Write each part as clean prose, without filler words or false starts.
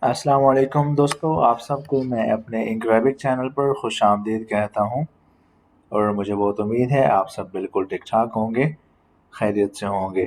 السلام علیکم دوستو، آپ سب کو میں اپنے انکریبک چینل پر خوش آمدید کہتا ہوں اور مجھے بہت امید ہے آپ سب بالکل ٹھیک ٹھاک ہوں گے، خیریت سے ہوں گے۔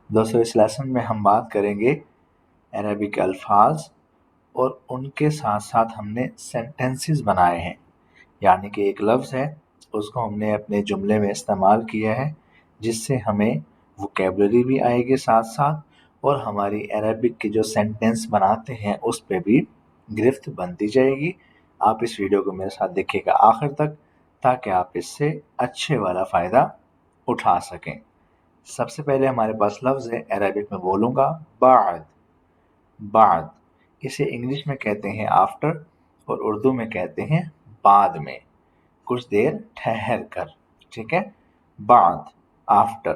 دوستو اس لیسن میں ہم بات کریں گے عربک الفاظ اور ان کے ساتھ ساتھ ہم نے سینٹنسز بنائے ہیں، یعنی کہ ایک لفظ ہے اس کو ہم نے اپنے جملے میں استعمال کیا ہے جس سے ہمیں ووکیبلری بھی آئے گی ساتھ ساتھ، اور ہماری عربک کی جو سینٹنس بناتے ہیں اس پہ بھی گرفت بنتی جائے گی۔ آپ اس ویڈیو کو میرے ساتھ دیکھیے گا آخر تک تاکہ آپ اس سے اچھے والا فائدہ اٹھا سکیں۔ سب سے پہلے ہمارے پاس لفظ ہے، عربک میں بولوں گا بعد۔ بعد اسے انگلش میں کہتے ہیں آفٹر اور اردو میں کہتے ہیں بعد میں، کچھ دیر ٹھہر کر، ٹھیک ہے، بعد، آفٹر۔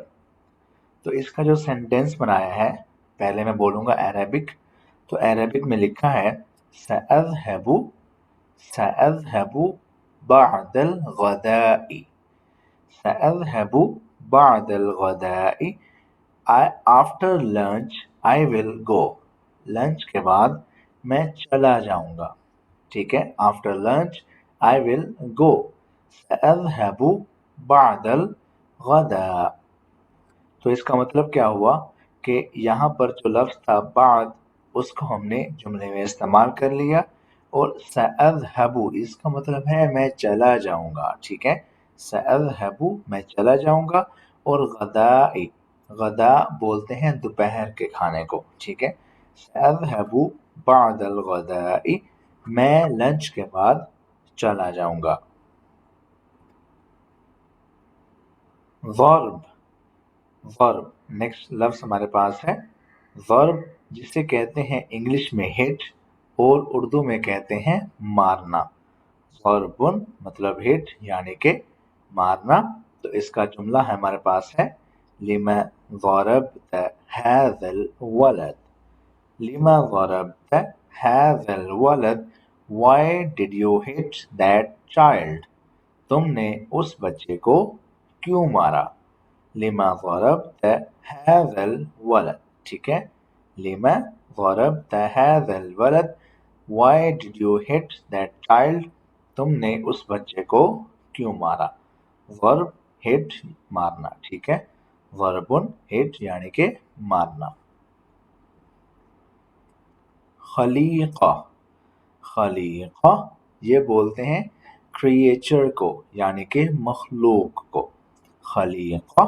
تو اس کا جو سینٹینس بنایا ہے، پہلے میں بولوں گا عربک، تو عربک میں لکھا ہے سأذهب سأذهب بعد الغداء، سأذهب بعد الغداء، after lunch I will go، lunch کے بعد میں چلا جاؤں گا، ٹھیک ہے، after lunch I will go، سأذهب بعد الغداء۔ تو اس کا مطلب کیا ہوا کہ یہاں پر جو لفظ تھا بعد، اس کو ہم نے جملے میں استعمال کر لیا، اور سأذهب اس کا مطلب ہے میں چلا جاؤں گا، ٹھیک ہے، سأذهب میں چلا جاؤں گا، اور غداء، غدا بولتے ہیں دوپہر کے کھانے کو، ٹھیک ہے، سأذهب بعد الغداء، میں لنچ کے بعد چلا جاؤں گا۔ ضرب، ضرب نیکسٹ لفظ ہمارے پاس ہے ضرب، جسے کہتے ہیں انگلش میں ہٹ اور اردو میں کہتے ہیں مارنا۔ ضربن مطلب ہٹ یعنی کہ مارنا، تو اس کا جملہ ہمارے پاس ہے لما ضربت هذا الولد، لما ضربت هذا الولد، why did you hit that child، تم نے اس بچے کو کیوں مارا، لما ضربت هذا الولد، ٹھیک ہے، لما ضربت هذا الولد، why did you hit that child، تم نے اس بچے کو کیوں مارا۔ ضرب ہٹ مارنا، ٹھیک ہے، ضربن ہٹ یعنی کہ مارنا۔ خلیقہ، خلیقہ یہ بولتے ہیں کریچر کو یعنی کہ مخلوق کو، خلیقہ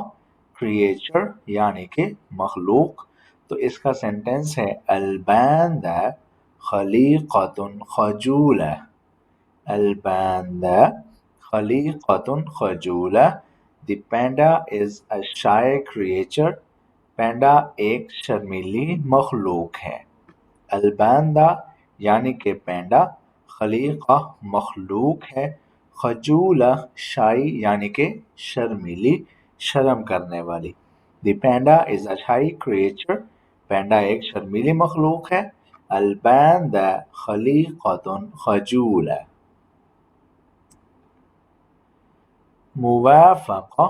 کریچر یعنی کہ مخلوق۔ تو اس کا سینٹنس ہے الباندہ خلیقۃ خجولہ، الباندہ خلیقۃ خجولہ، دی پینڈا از اے شائع کریچر، پینڈا ایک شرمیلی مخلوق ہے۔ الباندہ یعنی کہ پینڈا، خلیقہ مخلوق ہے، خجولہ شائی یعنی کہ شرمیلی، شرم کرنے والی۔ دی پینڈا از اے شائی کریچر، پینڈا ایک شرمیلی مخلوق ہے، الباندہ خلیقۃ خجولہ۔ موافقہ،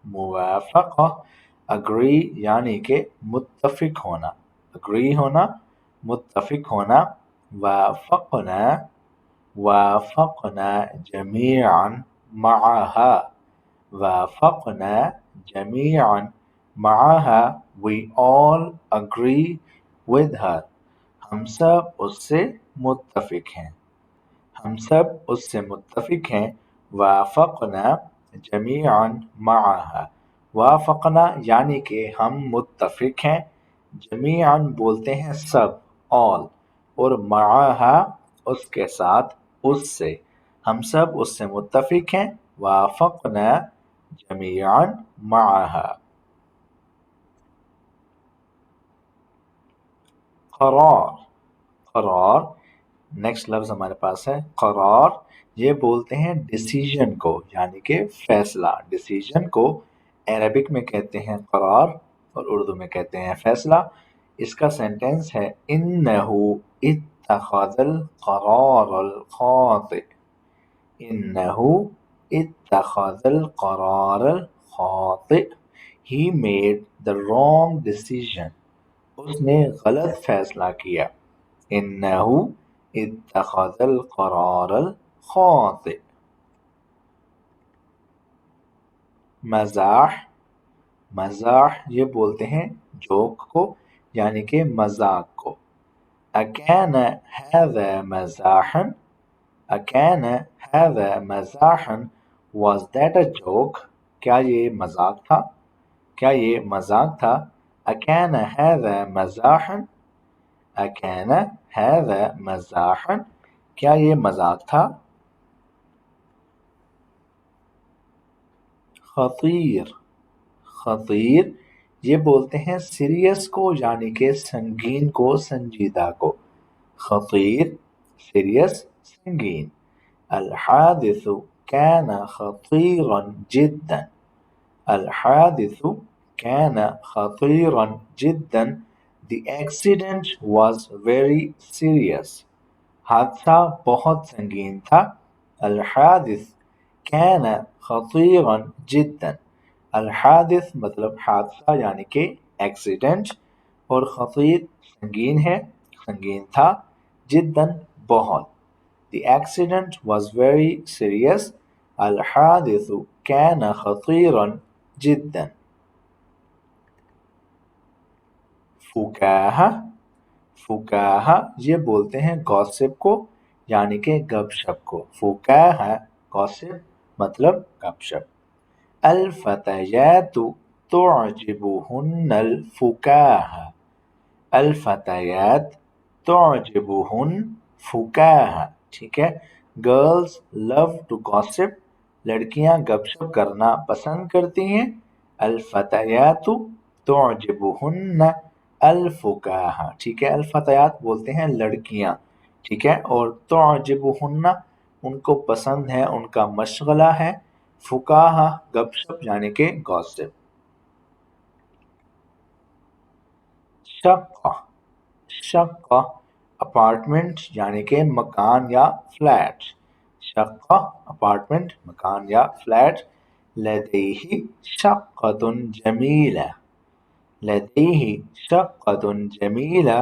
موافقہ اگری یعنی کہ متفق ہونا، اگری ہونا، متفق ہونا۔ وافقنا، وافقنا جميعا معها، وافقنا جميعا معها، we all agree with her، ہم سب اس سے متفق ہیں، ہم سب اس سے متفق ہیں۔ وافقنا جميعا معها، وافقنا یعنی کہ ہم متفق ہیں، جميعا بولتے ہیں سب، all، اور معها اس کے ساتھ، اس سے، ہم سب اس سے متفق ہیں۔ وافقنا جميعا معها۔ قرار، قرار نیکسٹ لفظ ہمارے پاس ہے قرار، یہ بولتے ہیں ڈیسیژن کو یعنی کہ فیصلہ، ڈیسیژن کو عربک میں کہتے ہیں قرار اور اردو میں کہتے ہیں فیصلہ۔ اس کا سینٹنس ہے انہ اتخذ القرار الخاطئ، انہ اتخذ القرار الخاطئ، he made the wrong decision، اس نے غلط فیصلہ کیا۔ इन्नहु इत्तखज़ल क़रारल ख़ाति। मज़ाह, मज़ाह ये बोलते हैं जोक को यानी कि मजाक को। अकान हाज़ा मज़ाहन, अकान हाज़ा मज़ाहन, was that a joke, क्या ये मजाक था, क्या ये मजाक था। अकान हाज़ा मज़ाहन, अकान हाज़ा मज़ाहन, क्या ये मजाक था। खतीर, खतीर ये बोलते हैं सीरियस को यानी कि संगीन को, संजीदा को। खतीर सीरियस, संगीन। अल हादिसु कान खतीरन जिद्दन, अल हादिसु कान खतीरन जिद्दन, the accident was very serious, हादसा बहुत संगीन था। अल हादिस कान खतीरन जिद्दन, अल हादिस मतलब हादसा यानी कि एक्सीडेंट, और खतीर संगीन है, संगीन था। जिद्दन बहुत, the accident was very serious, الحادث كان خطيرا جدا। फुकाहा, फुकाहा ये बोलते हैं गॉसिप को यानी कि गपशप को। फुकाहा गॉसिप मतलब गपशप। अल फतयातु तुअजिबुहुन्नल फुकाहा, अल फतयात तुअजिबुहुन फुकाहा, ठीक है। गर्ल्स लव टू गॉसिप, लड़कियां गपशप करना पसंद करती हैं। अल फतयातु तुअजिबुहुन्न अल फुकाहा, ठीक है। अल फतयात बोलते हैं लड़कियां, ठीक है, और तुअजिबुहुन्न उनको पसंद है, उनका मशगला है। फुकाहा गपशप यानी कि गॉसिप। शक्का, शक्का अपार्टमेंट यानी कि मकान या फ्लैट। शक्का अपार्टमेंट, मकान या फ्लैट। लदैहि शक्कतुन जमीला, लदैहि शक्कतुन जमीला,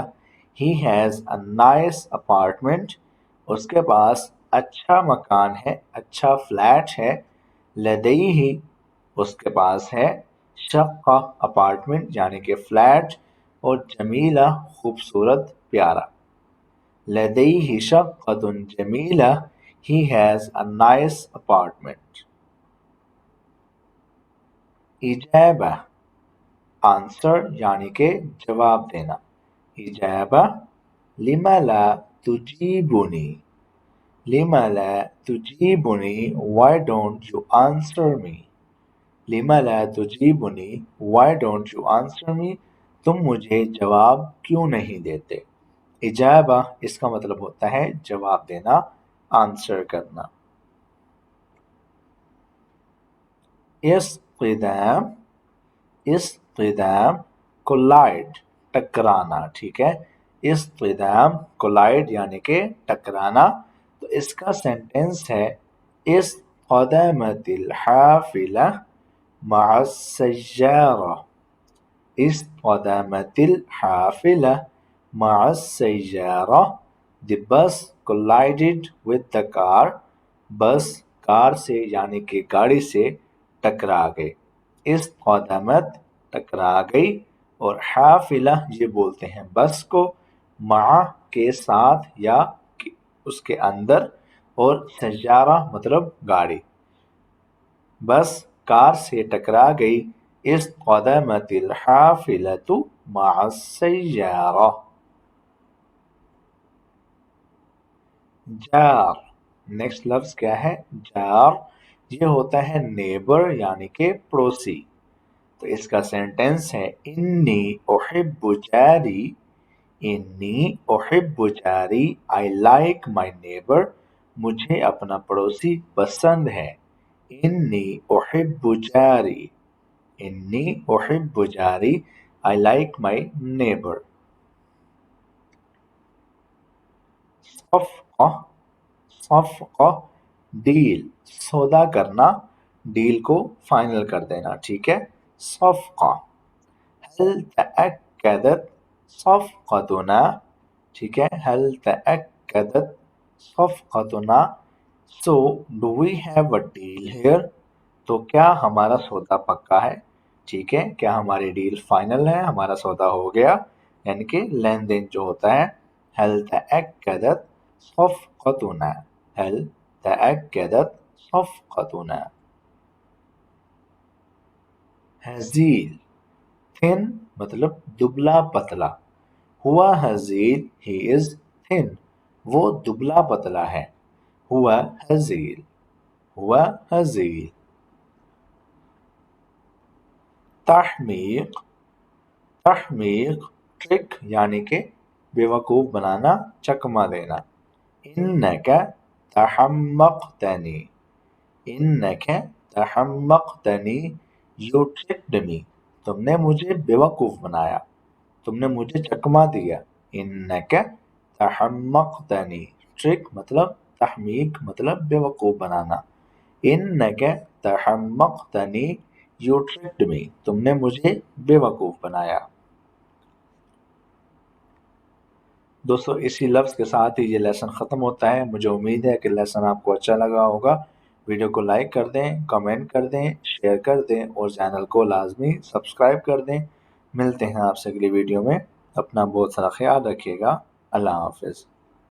he has a nice apartment, उसके पास अच्छा मकान है, अच्छा फ्लैट है। लदैहि उसके पास है, शक्का अपार्टमेंट यानी कि फ्लैट, और जमीला खूबसूरत प्यारा। लदैहि शक्कतुन जमीला, he has a nice apartment. इजाबा आंसर यानी कि जवाब देना। इजाबा लिमा ला तुजीबुनी, लिमा ला तुजीबुनी, why don't you answer me. लिमा ला तुजीबुनी, why don't you answer me, तुम मुझे जवाब क्यों नहीं देते। इजाबा इसका मतलब होता है जवाब देना, आंसर करना। इस्तिदाम, इस्तिदाम कोलाइड टकराना, ठीक है। इस्तिदाम कोलाइड यानी कि टकराना। तो इसका सेंटेंस है इस्तिदामतिल हाफिला मअस्सय्यारा, इस्तिदामतिल हाफिला मअस्सय्यारा, the bus collided with the car, bus car से यानी कि गाड़ी से टकरा गई। इस्तिदामत टकरा गई, और हाफिला ये बोलते हैं बस को, मा के साथ या उसके अंदर, और सय्यारा मतलब गाड़ी। बस कार से टकरा गई। इस्तिदामतिल हाफिलतु मअस्सय्यारा। जार, नेक्स्ट लफ्ज क्या है, जार। ये होता है नेबर यानी कि पड़ोसी। तो इसका सेंटेंस है इन्नी उहिब्बु जारी, इन्नी उहिब्बु जारी, आई लाइक माई नेबर, मुझे अपना पड़ोसी पसंद है। इन्नी उहिब्बु जारी, इन्नी उहिब्बु जारी, आई लाइक माई नेबर। सफ़क़ा, सफ़क़ा डील, सौदा करना, डील को फाइनल कर देना, ठीक है। सफ़क़ा। हल तअक्कदत सफ़क़तुना, ठीक है, هل تأكدت صفقتنا, so do we have a deal here, तो क्या हमारा सौदा पक्का है, ठीक है, क्या हमारी डील फाइनल है, हमारा सौदा हो गया, यानी कि लेन देन जो होता है. هل تأكدت صفقتنا, هل تأكدت صفقتنا. हजील, थिन मतलब दुबला पतला. हुआ हजील, ही इज थिन, वो दुबला पतला है. हुआ हजील, हुआ हजील. तहमीक, तहमीक ट्रिक यानी कि बेवकूफ बनाना, चकमा देना. इन्नका तहम्मक्तनी, इन्नका तहम्मक्तनी, यू ट्रिक्ड मी, तुमने मुझे बेवकूफ बनाया, तुमने मुझे चकमा दिया. इन्नका तहम्मक्तनी, ट्रिक मतलब तहमीक मतलब बेवकूफ बनाना. इन्नका तहम्मक्तनी, यू ट्रिक्ड मी, तुमने मुझे बेवकूफ बनाया. दोस्तों इसी लफ्ज़ के साथ ही ये लेसन ख़त्म होता है. मुझे उम्मीद है कि लेसन आपको अच्छा लगा होगा. वीडियो को लाइक कर दें, कमेंट कर दें, शेयर कर दें और चैनल को लाजमी सब्सक्राइब कर दें. मिलते हैं आपसे अगली वीडियो में. अपना बहुत सारा ख्याल रखिएगा. अल्लाह हाफ़िज़.